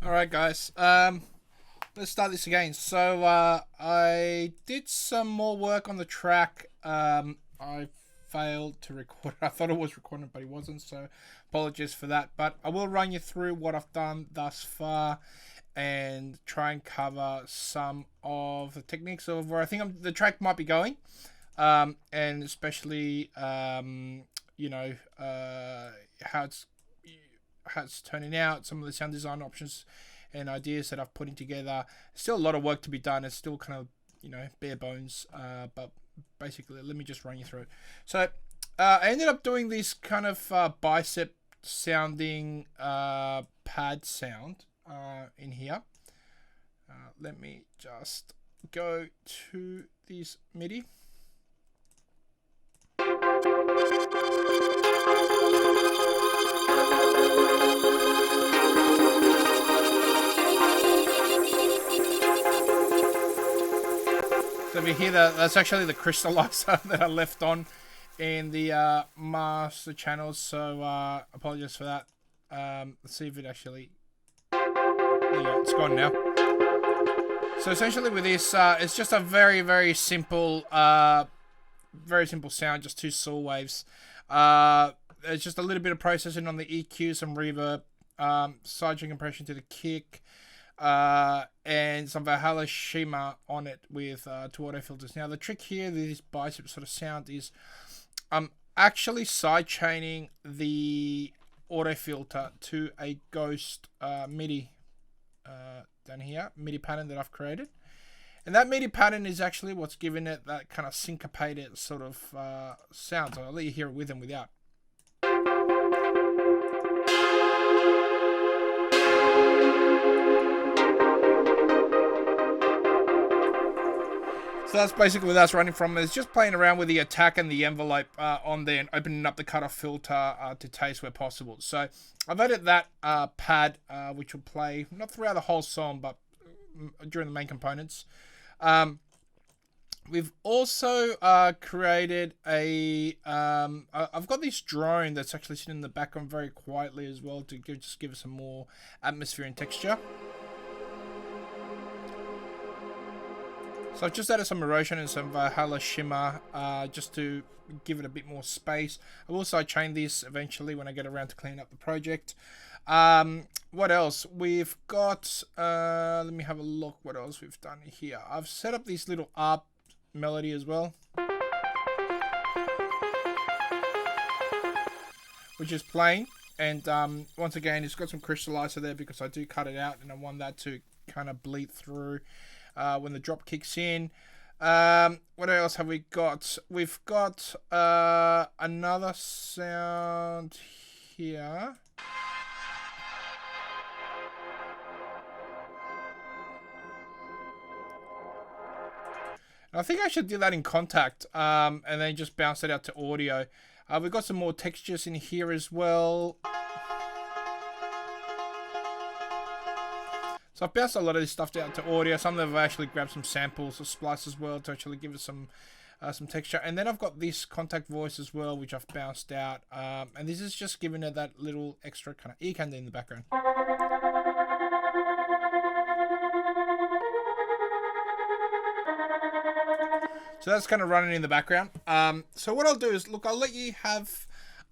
Alright guys, let's start this again. So I did some more work on the track. I failed to record. I thought it was recording, but it wasn't, so apologies for that. But I will run you through what I've done thus far and try and cover some of the techniques of where I think the track might be going, and especially how it's turning out, some of the sound design options and ideas that I've putting together. Still a lot of work to be done. It's still kind of, bare bones, but basically let me just run you through it. So I ended up doing this kind of bicep sounding pad sound in here. Let me just go to this MIDI. So if you hear that, that's actually the crystallizer that I left on in the master channels. So apologies for that. Let's see if it actually. There you go, it's gone now. So essentially with this, it's just a very simple sound, just two saw waves. It's just a little bit of processing on the EQ, some reverb, sidechain compression to the kick, and some Valhalla shimmer on it with two auto filters. Now the trick here, this bicep sort of sound, is I'm actually sidechaining the auto filter to a ghost MIDI down here, MIDI pattern that I've created. And that MIDI pattern is actually what's giving it that kind of syncopated sort of sound. So I'll let you hear it with and without. So that's basically where that's running from. It's just playing around with the attack and the envelope on there and opening up the cutoff filter to taste where possible. So I've added that pad, which will play not throughout the whole song, but during the main components. We've also created a... I've got this drone that's actually sitting in the background very quietly as well to just give it some more atmosphere and texture. So I've just added some erosion and some Valhalla shimmer just to give it a bit more space. I will sidechain this eventually when I get around to clean up the project. What else? We've got... let me have a look what else we've done here. I've set up this little ARP melody as well, which is playing. And once again, it's got some crystallizer there because I do cut it out and I want that to kind of bleed through when the drop kicks in. What else have we got? We've got another sound here. I think I should do that in Contact and then just bounce it out to audio. We've got some more textures in here as well. So I've bounced a lot of this stuff out to audio. Some of them have actually grabbed some samples or splice as well to actually give it some texture. And then I've got this Contact voice as well, which I've bounced out. And this is just giving it that little extra kind of ear candy in the background. So that's kind of running in the background. So what I'll do is, look, I'll let you have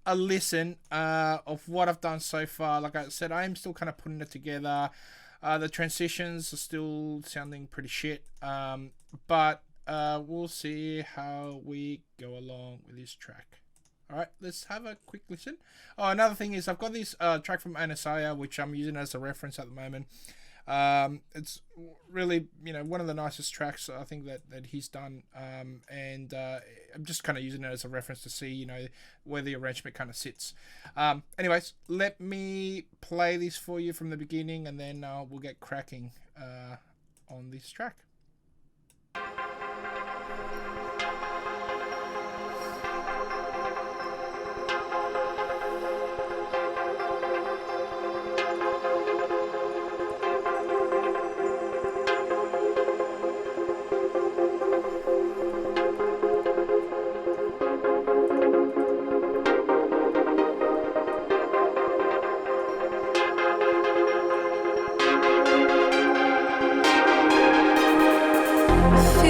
a listen of what I've done so far. Like I said, I am still kind of putting it together. The transitions are still sounding pretty shit. But we'll see how we go along with this track. Alright, let's have a quick listen. Oh, another thing is I've got this track from Anasaya, which I'm using as a reference at the moment. It's really, one of the nicest tracks I think that he's done, and I'm just kind of using it as a reference to see, where the arrangement kind of sits. Anyways, let me play this for you from the beginning, and then we'll get cracking on this track.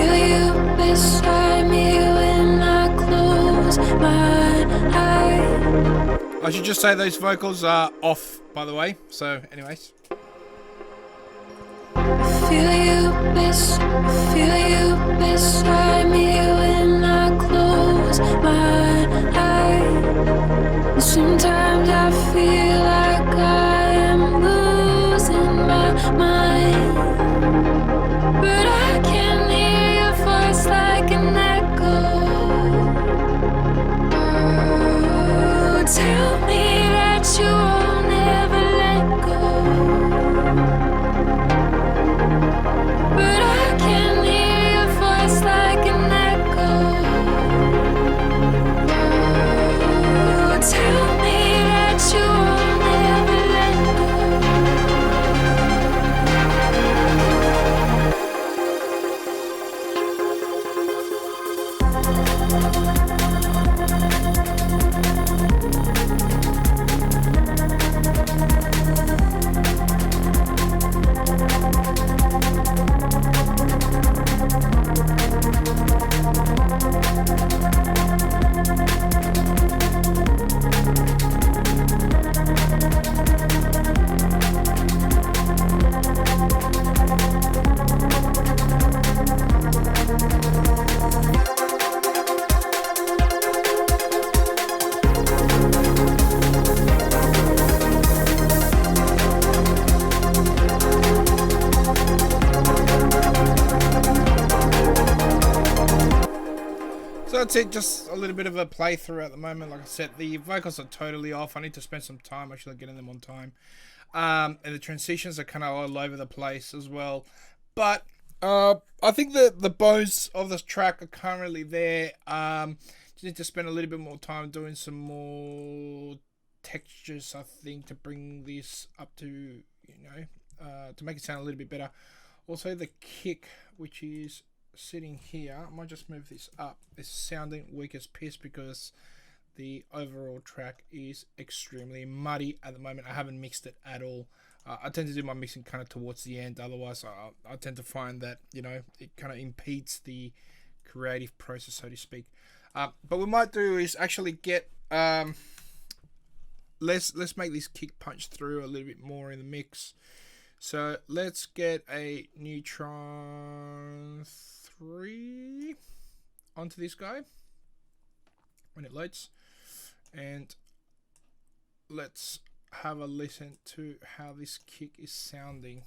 Feel you beside me when I close my eyes. I should just say those vocals are off, by the way. So, anyways. Feel you beside me when I close my eyes. Sometimes I feel like I am losing my mind, but I can hear your voice like an echo. Oh, tell me that you will never let go. But I can hear your voice like an echo. Oh, tell me that you will never let go. So that's it, just a little bit of a playthrough at the moment. Like I said, the vocals are totally off. I need to spend some time actually getting them on time. And the transitions are kind of all over the place as well. But I think the bones of this track are currently there. Just need to spend a little bit more time doing some more textures, I think, to bring this up to, to make it sound a little bit better. Also the kick, which is sitting here, I might just move this up. It's sounding weak as piss because the overall track is extremely muddy at the moment. I haven't mixed it at all. I tend to do my mixing kind of towards the end, otherwise I tend to find that it kind of impedes the creative process, so to speak. But what we might do is actually get let's make this kick punch through a little bit more in the mix. So let's get a Neutron 3 onto this guy when it loads, and let's have a listen to how this kick is sounding.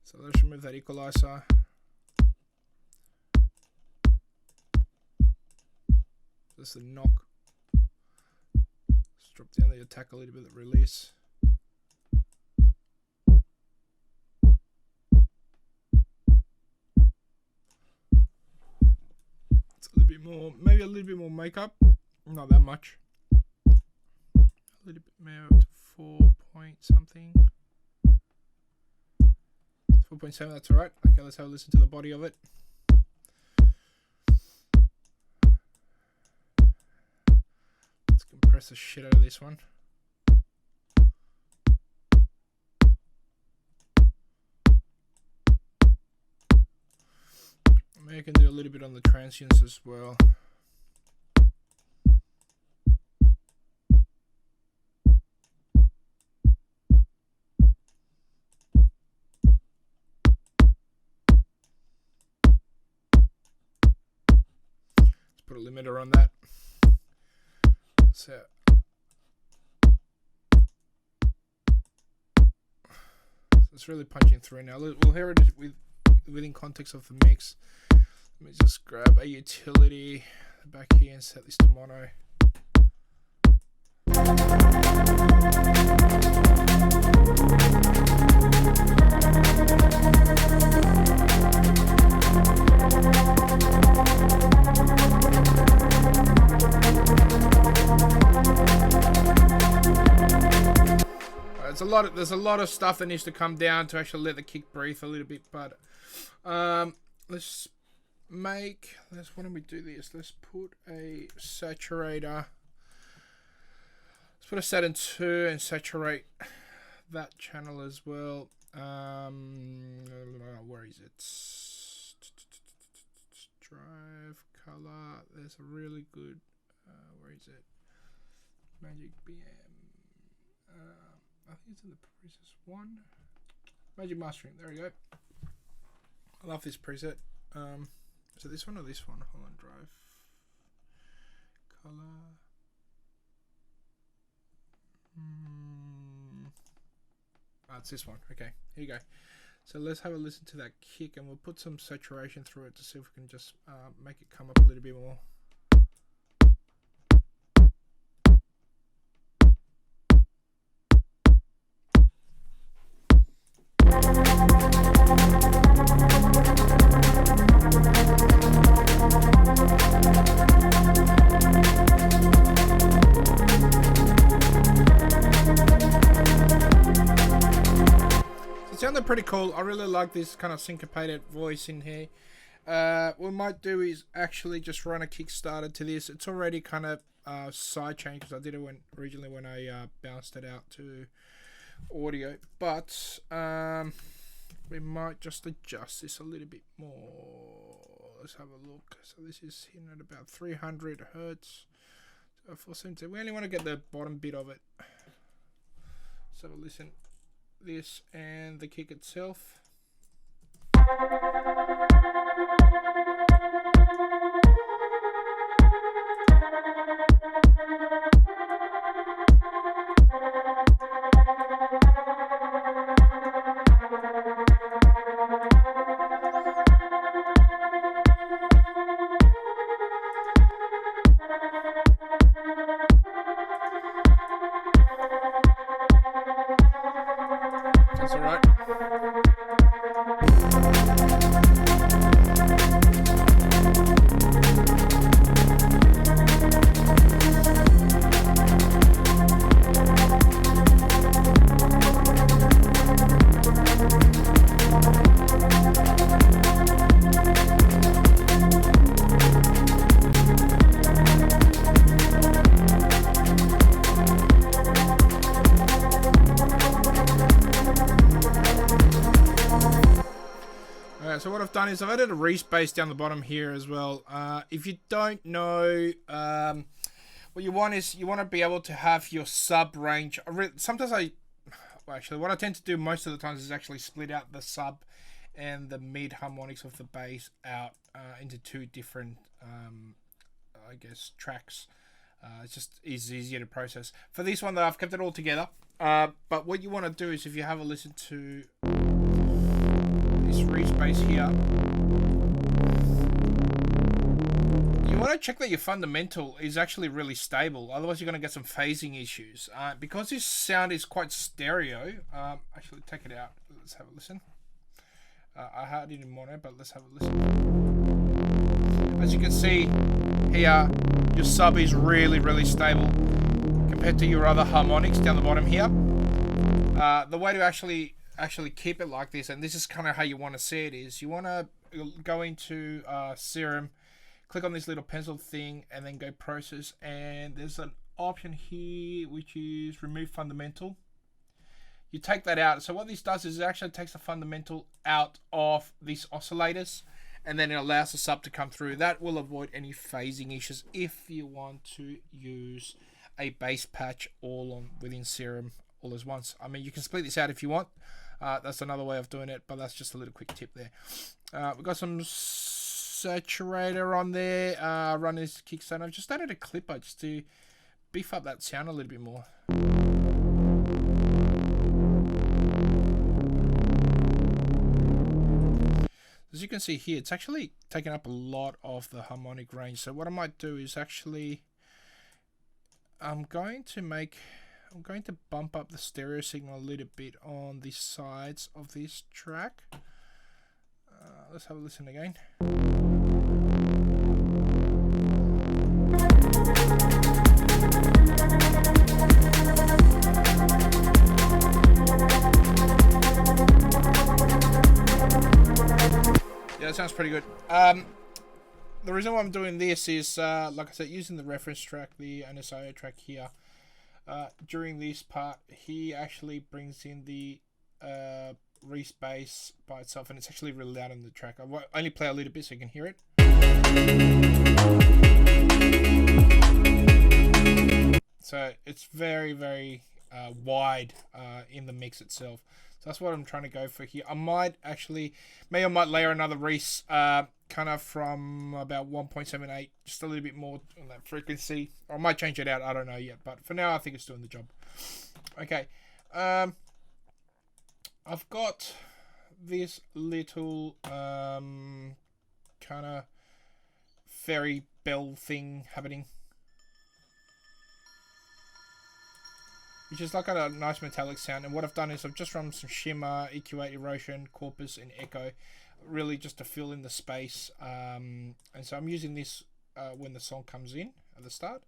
So let's remove that equalizer. This is a knock. Let's drop down the attack a little bit, the release. More, maybe a little bit more makeup, not that much, a little bit more to 4 point something, 4.7, that's alright. Okay, let's have a listen to the body of it. Let's compress the shit out of this one. Maybe I can do a little bit on the transients as well. Let's put a limiter on that. So it's really punching through now. We'll hear it within context of the mix. Let me just grab a utility back here and set this to mono. There's a lot of stuff that needs to come down to actually let the kick breathe a little bit, but let's why don't we do this? Let's put a saturator. Let's put a Saturn 2 and saturate that channel as well. Where is it? Drive color. There's a really good. Where is it? Magic BM. I think it's in the preset one. Magic mastering. There we go. I love this preset. So this one or this one? Hold on. Drive color. It's this one. Okay, here you go. So let's have a listen to that kick, and we'll put some saturation through it to see if we can just make it come up a little bit more. It sounded pretty cool. I really like this kind of syncopated voice in here. What we might do is actually just run a Kickstarter to this. It's already kind of sidechained because I did it originally when I bounced it out to audio. But we might just adjust this a little bit more. Let's have a look. So this is hitting at about 300 hertz. So 470. We only want to get the bottom bit of it. So listen. This and the kick itself. That's all right. So what I've done is I've added a respace down the bottom here as well. If you don't know, what you want is you want to be able to have your sub range. Sometimes actually what I tend to do most of the times is actually split out the sub and the mid harmonics of the bass out into two different, I guess, tracks. It's just easier to process. For this one though, I've kept it all together. But what you want to do is if you have a listen to this respace here, you want to check that your fundamental is actually really stable, otherwise you're going to get some phasing issues. Because this sound is quite stereo, actually take it out, let's have a listen. I had it in mono, but let's have a listen. As you can see here, your sub is really stable compared to your other harmonics down the bottom here. The way to actually keep it like this, and this is kind of how you want to see it, is you want to go into Serum, click on this little pencil thing, and then go process, and there's an option here which is remove fundamental. You take that out. So what this does is it actually takes the fundamental out of these oscillators, and then it allows the sub to come through. That will avoid any phasing issues if you want to use a bass patch all on within Serum all as once. I mean, you can split this out if you want. That's another way of doing it, but that's just a little quick tip there. We've got some saturator on there. Run this Kickstarter. I've just added a clipper just to beef up that sound a little bit more. As you can see here, it's actually taking up a lot of the harmonic range. So what I might do is actually, I'm going to bump up the stereo signal a little bit on the sides of this track. Let's have a listen again. Yeah, that sounds pretty good. The reason why I'm doing this is, like I said, using the reference track, the NSIO track here. during this part, he actually brings in the Reese bass by itself, and it's actually really loud on the track. I only play a little bit so you can hear it. So it's very, very wide in the mix itself. So that's what I'm trying to go for here. I might layer another Reese kind of from about 1.78, just a little bit more on that frequency. Or I might change it out, I don't know yet. But for now, I think it's doing the job. Okay. I've got this little kind of fairy bell thing happening, which is like a nice metallic sound. And what I've done is I've just run some shimmer, EQ8 erosion, corpus, and echo, really just to fill in the space. And so I'm using this when the song comes in at the start.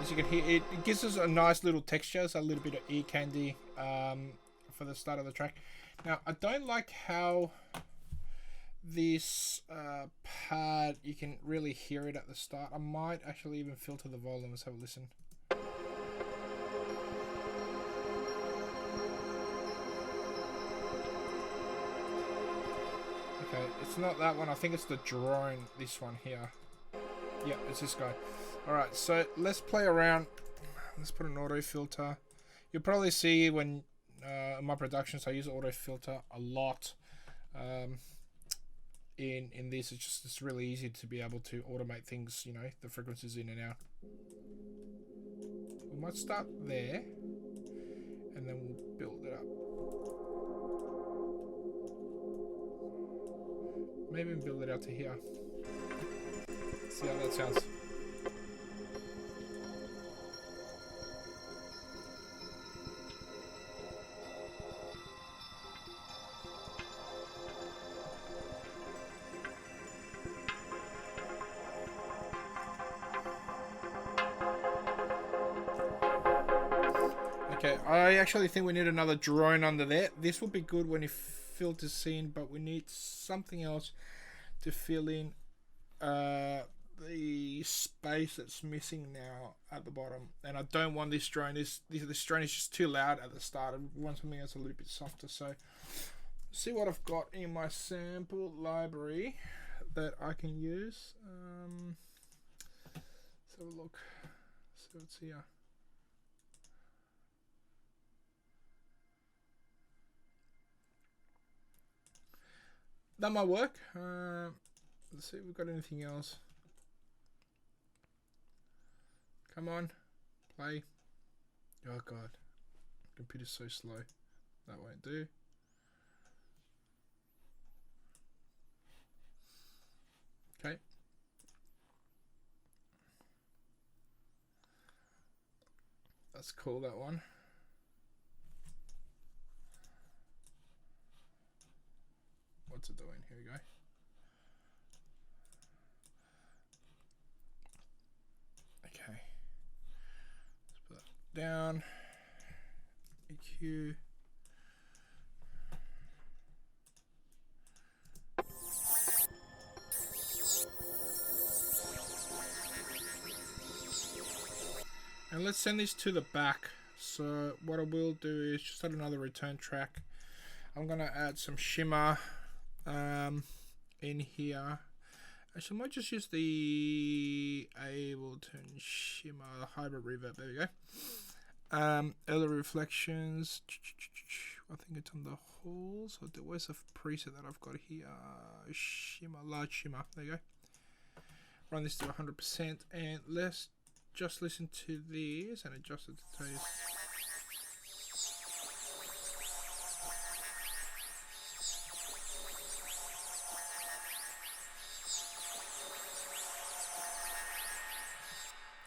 As you can hear, it gives us a nice little texture, so a little bit of ear candy for the start of the track. Now, I don't like how this pad, you can really hear it at the start. I might actually even filter the volume. Let's have a listen. Okay, it's not that one. I think it's the drone, this one here. Yeah, it's this guy. Alright, so let's play around. Let's put an auto filter. You'll probably see when in my productions I use auto filter a lot. In this, it's really easy to be able to automate things, you know, the frequencies in and out. We might start there, and then we'll build it up. Maybe even build it out to here. See how that sounds. Okay, I actually think we need another drone under there. This will be good when it filters in, but we need something else to fill in the space that's missing now at the bottom. And I don't want this drone. This drone is just too loud at the start. I want something that's a little bit softer. So, see what I've got in my sample library that I can use. Let's have a look. So what's here? That might work. Let's see if we've got anything else. Come on, play. Oh god, computer's so slow. That won't do. Okay. That's cool, that one. What's it doing? Here we go. Okay. Let's put that down. EQ. And let's send this to the back. So what I will do is just add another return track. I'm gonna add some shimmer in here. Actually, I might just use the Ableton shimmer hybrid reverb. There we go. Early reflections. I think it's on the whole. So where's the preset that I've got here? Shimmer, large shimmer. There you go. Run this to 100%, and let's just listen to this and adjust it to taste.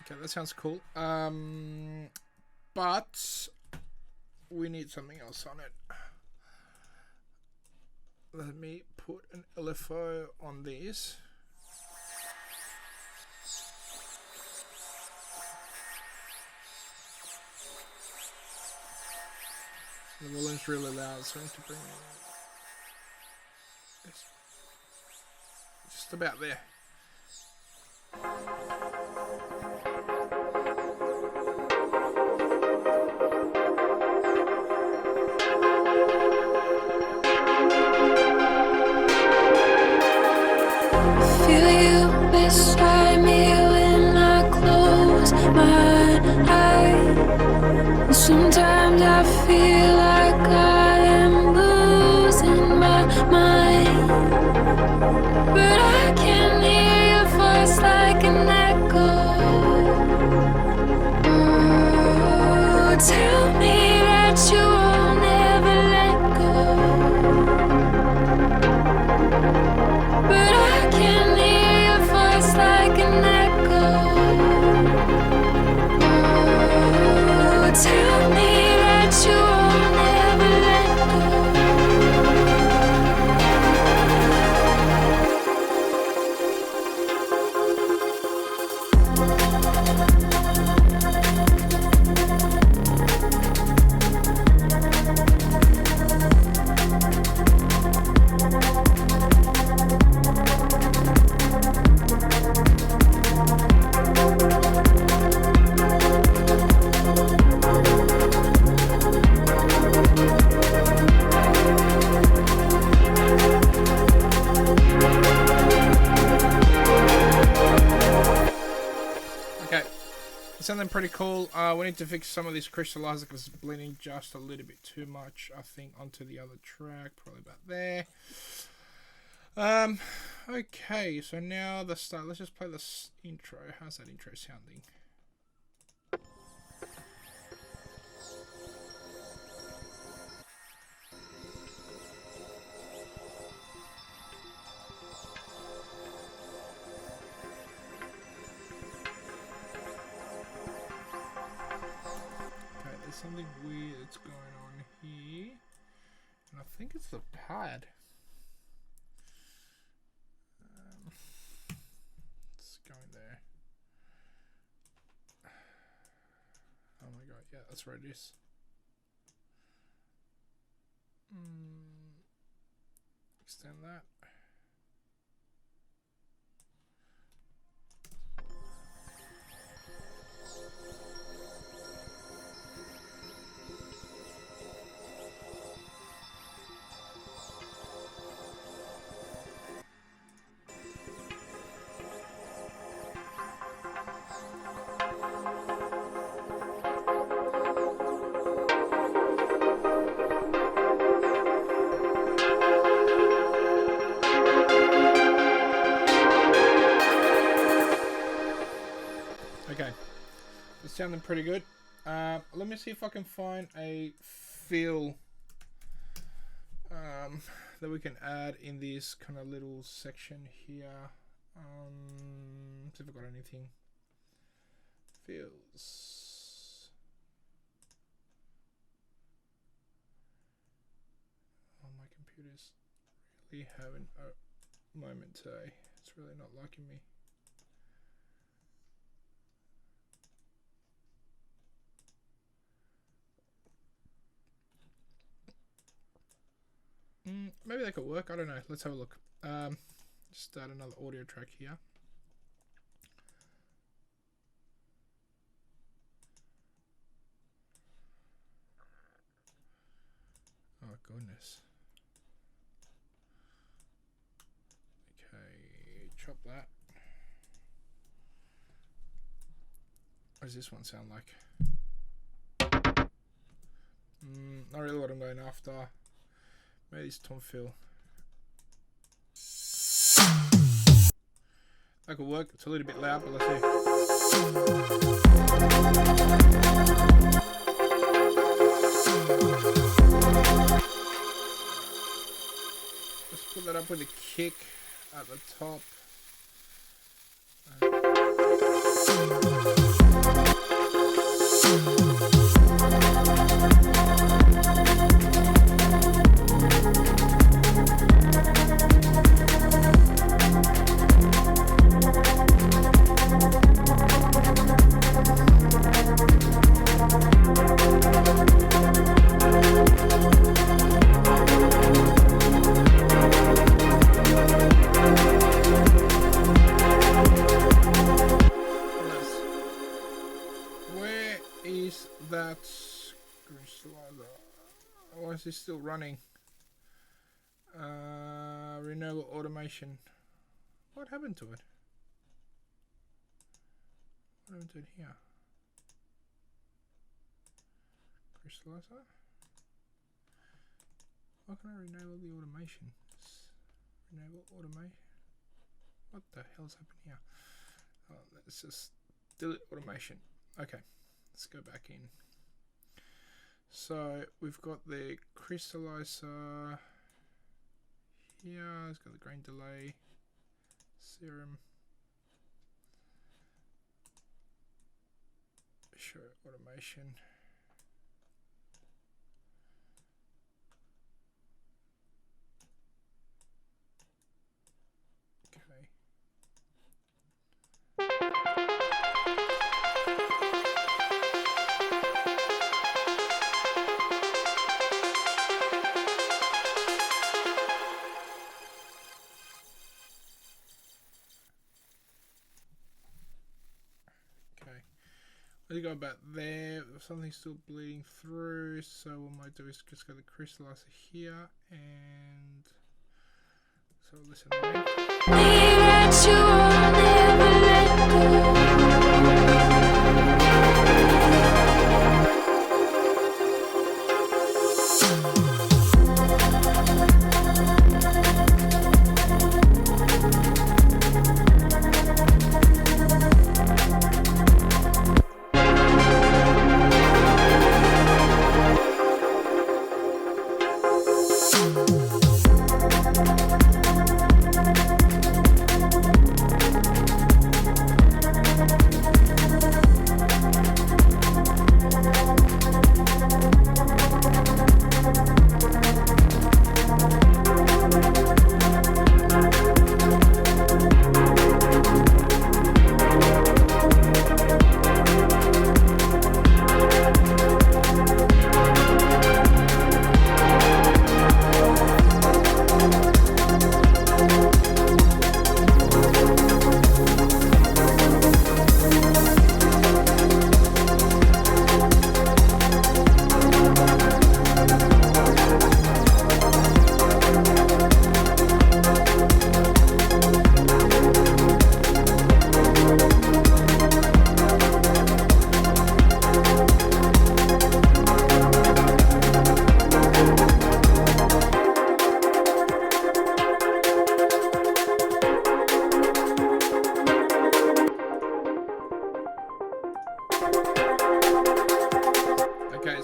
Okay, that sounds cool. But we need something else on it. Let me put an LFO on this. The volume's really loud, so I need to bring it up. It's just about there. Feel you beside me when I close my eyes. Sometimes I feel like I am losing my mind, but I can hear your voice like an echo. Oh, tell me that you will never let go, but I can hear your voice like an echo. Oh, tell me that you will never let go. Okay, something pretty cool. We need to fix some of this crystallizer because it's bleeding just a little bit too much, I think, onto the other track. Probably about there. Okay, so now the start. Let's just play this intro. How's that intro sounding? Okay, there's something weird that's going on here, and I think it's the pad. It's going there. Oh my god, yeah, that's where it is. Extend that. Okay, it's sounding pretty good. Let me see if I can find a feel that we can add in this kind of little section here. See if I've got anything. Feels. Oh, my computer's really having a moment today. It's really not liking me. Maybe that could work. I don't know. Let's have a look. Just start another audio track here. Oh goodness. Okay, chop that. What does this one sound like? Not really what I'm going after. Maybe this tom fill. That could work. It's a little bit loud, but let's see. Let's put that up with a kick at the top. Why is this still running? Renewable automation. What happened to it? What happened to it here? Crystallizer? Why can't I renewable the automation? Renewable automation? What the hell's happened here? Oh, let's just delete automation. Okay, let's go back in. So we've got the crystallizer here. It's got the grain delay serum. Show automation. Okay. Let's go about there. Something's still bleeding through, so what I might do is just go to the crystallizer here and so listen. That you will never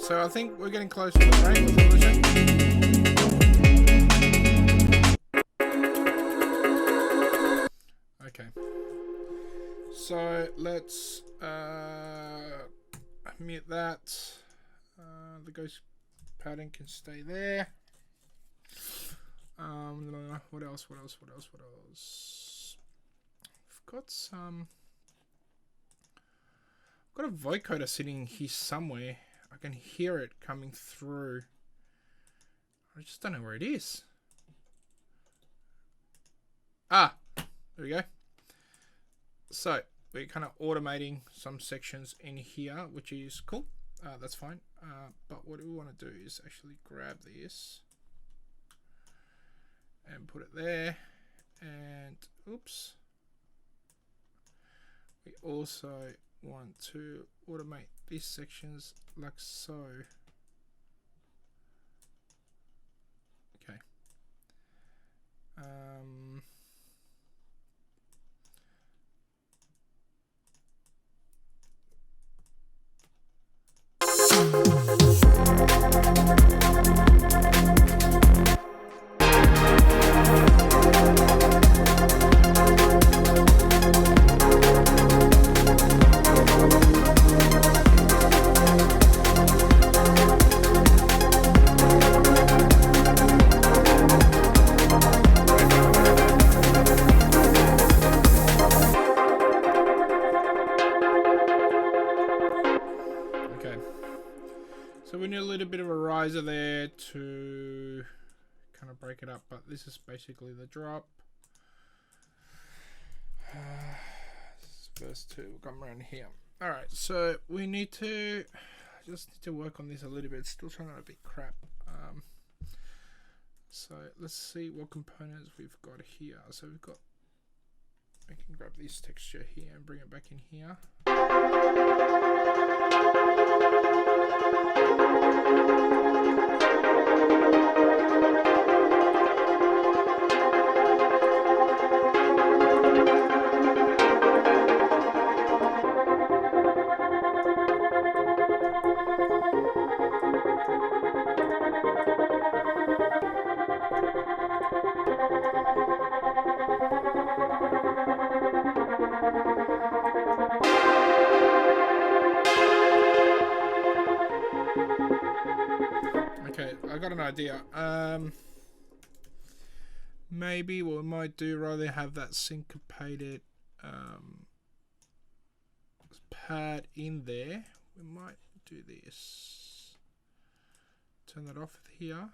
So I think we're getting close to the frame resolution. Okay. So let's mute that. The ghost pattern can stay there. What else? I've got some. I've got a vocoder sitting here somewhere. I can hear it coming through. I just don't know where it is. Ah, there we go. So we're kind of automating some sections in here, which is cool. That's fine. But what we want to do is actually grab this and put it there. And oops. We also want to automate these sections like so. Okay. So we need a little bit of a riser there to kind of break it up, but this is basically the drop. This is verse 2. We'll come around here. Alright, so we need to just work on this a little bit. It's still trying to be crap. So let's see what components we've got here. So we've got, I can grab this texture here and bring it back in here. Okay, I got an idea. Maybe what we might do, rather have that syncopated pad in there, we might do this. Turn that off here.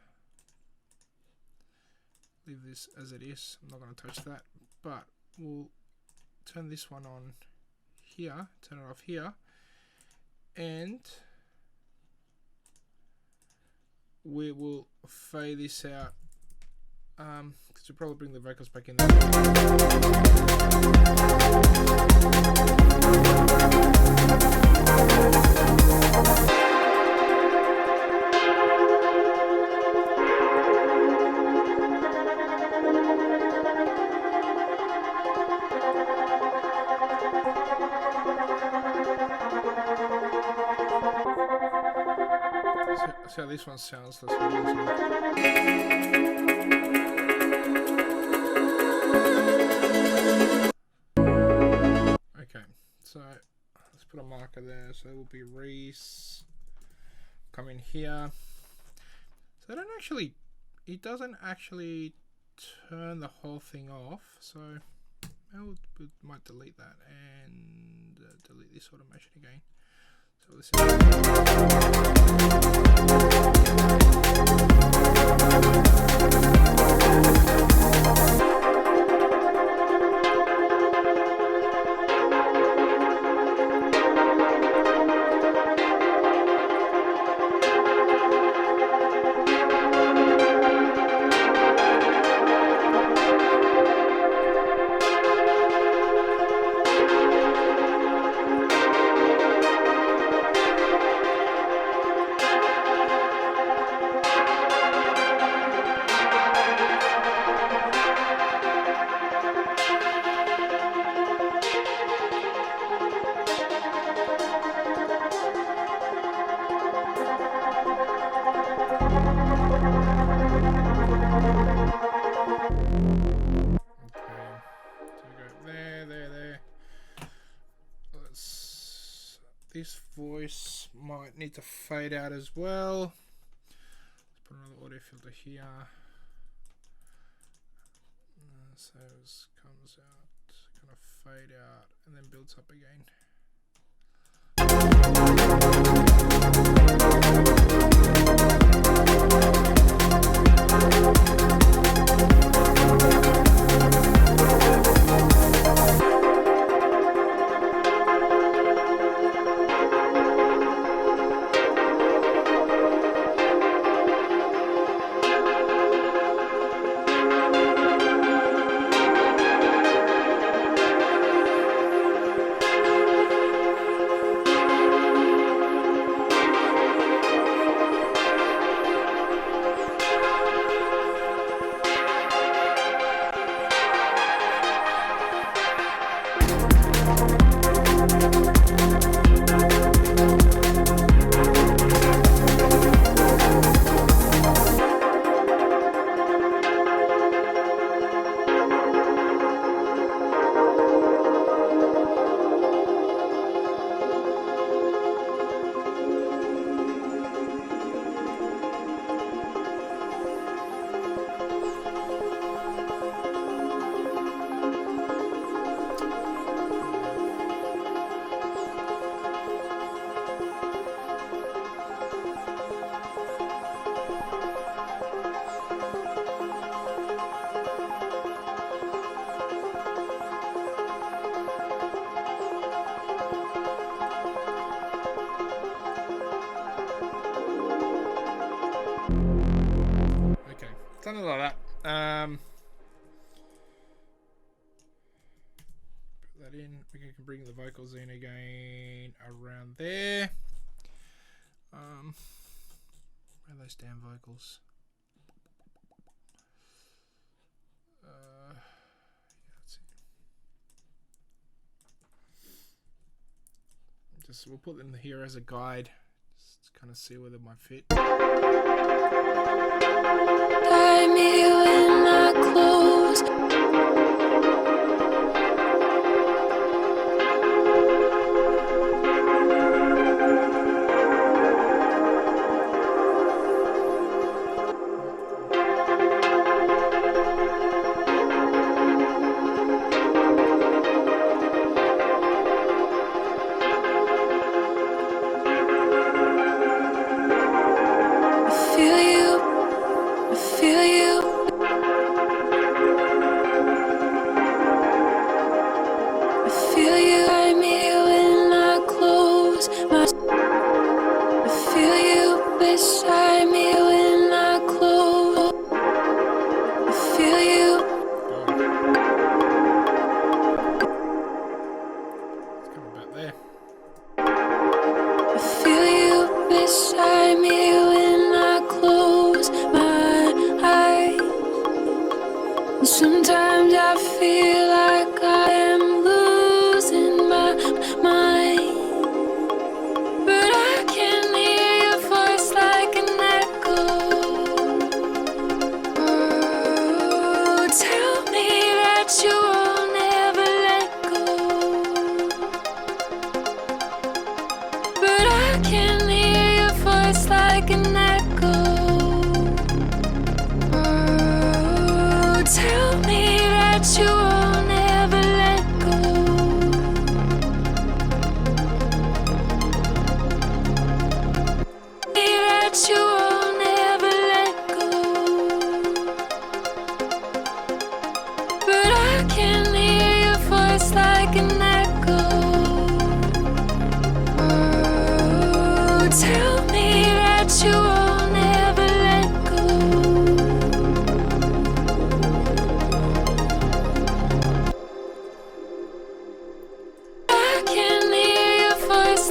Leave this as it is. I'm not going to touch that, but we'll turn this one on here, turn it off here, and we will fade this out, because we'll probably bring the vocals back in there. See how this one sounds. Let's okay, so let's put a marker there. So it will be Reese. Come in here. So it doesn't actually turn the whole thing off. So we might delete that and delete this automation again. So this this voice might need to fade out as well. Let's put another audio filter here. So it comes out, kind of fade out, and then builds up again. something like that. Put that in. We can bring the vocals in again around there. Where are those damn vocals? Yeah, that's it. Just we'll put them here as a guide, just to kind of see where they might fit. Tie me when I close. Sometimes I feel like I am losing my mind, but I can hear your voice like an echo. Oh, tell me that you will never let go, but I can hear your voice like an echo. Tell me that you will never let go. That you will never let go. But I can hear your voice like an echo. Oh, tell me that you will never let go.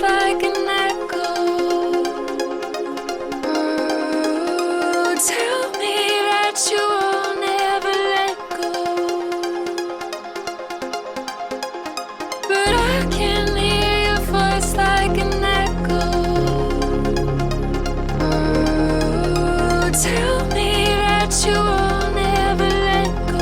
Like an echo. Oh, tell me that you will never let go. But I can hear your voice like an echo. Oh, tell me that you will never let go.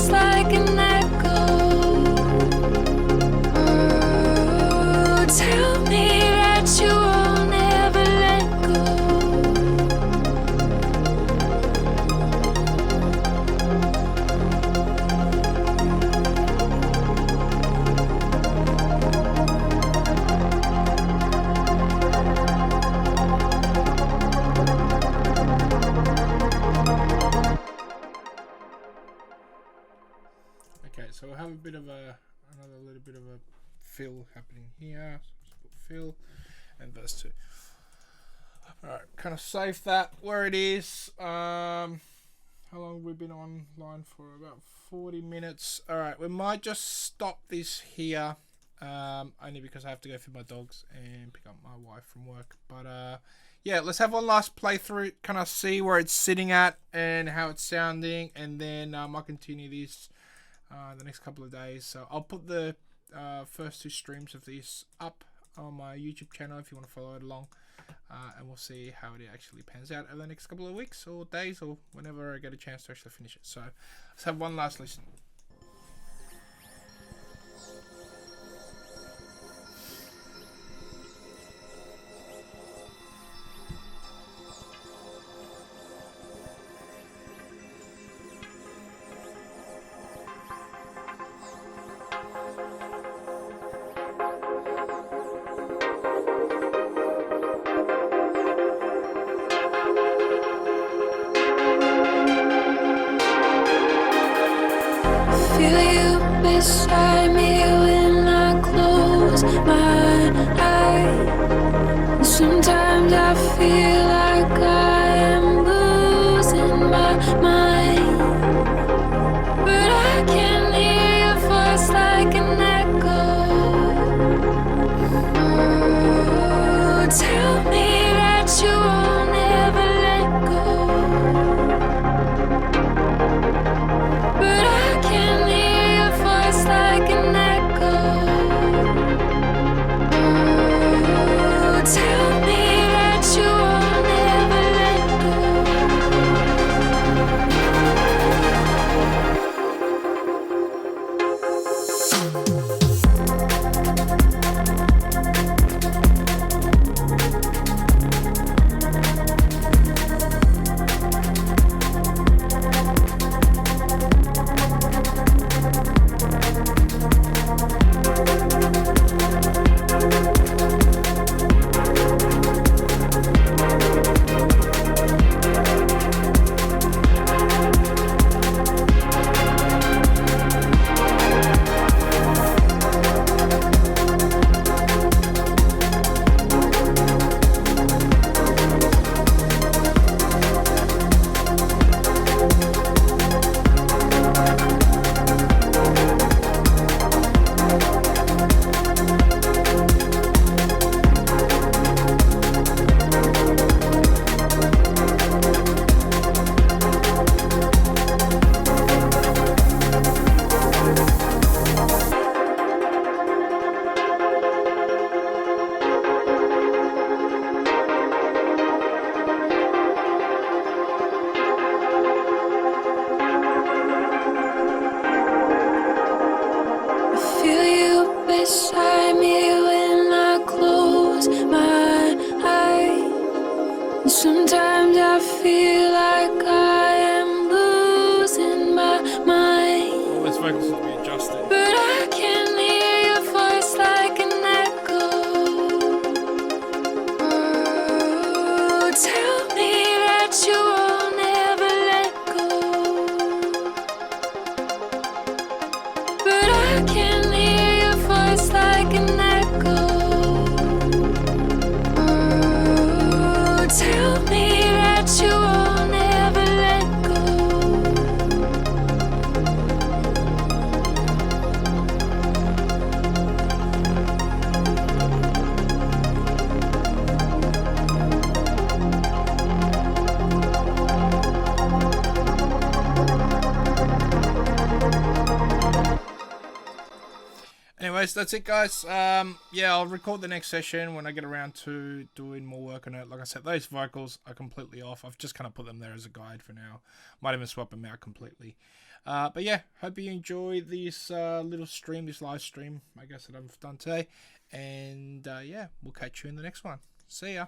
Like an echo. Oh, tell me that you will never let go. Okay, so we'll have a bit of another little bit of a fill happening here. So just put fill and verse 2. Alright, kind of save that where it is. How long have we been online for? About 40 minutes. Alright, we might just stop this here. Only because I have to go feed my dogs and pick up my wife from work. But yeah, let's have one last playthrough, kind of see where it's sitting at and how it's sounding, and then I'll continue this the next couple of days. So I'll put the first 2 streams of this up on my YouTube channel if you want to follow it along, and we'll see how it actually pans out over the next couple of weeks or days or whenever I get a chance to actually finish it. So let's have one last listen. Feel you beside me when I close. close my eyes. Sometimes I feel like I am losing my mind, but I can hear your voice like an echo. Oh, tell me that you won't ever let go, but I can hear your voice like an echo. Oh, tell me that you won't ever let go. Feel you beside me when I close my eyes. Sometimes I feel like I am losing my mind, All this focus will be adjusted. but I can hear your voice like an echo. Oh, tell me that you won't ever let go, but I can hear your voice like an echo. Oh, tell me that you won't ever let go. Anyways, that's it, guys. Yeah, I'll record the next session when I get around to doing more work on it. Like I said, those vocals are completely off. I've just kind of put them there as a guide for now. Might even swap them out completely. But yeah, hope you enjoy this little stream, this live stream, I guess, that I've done today. And yeah, we'll catch you in the next one. See ya.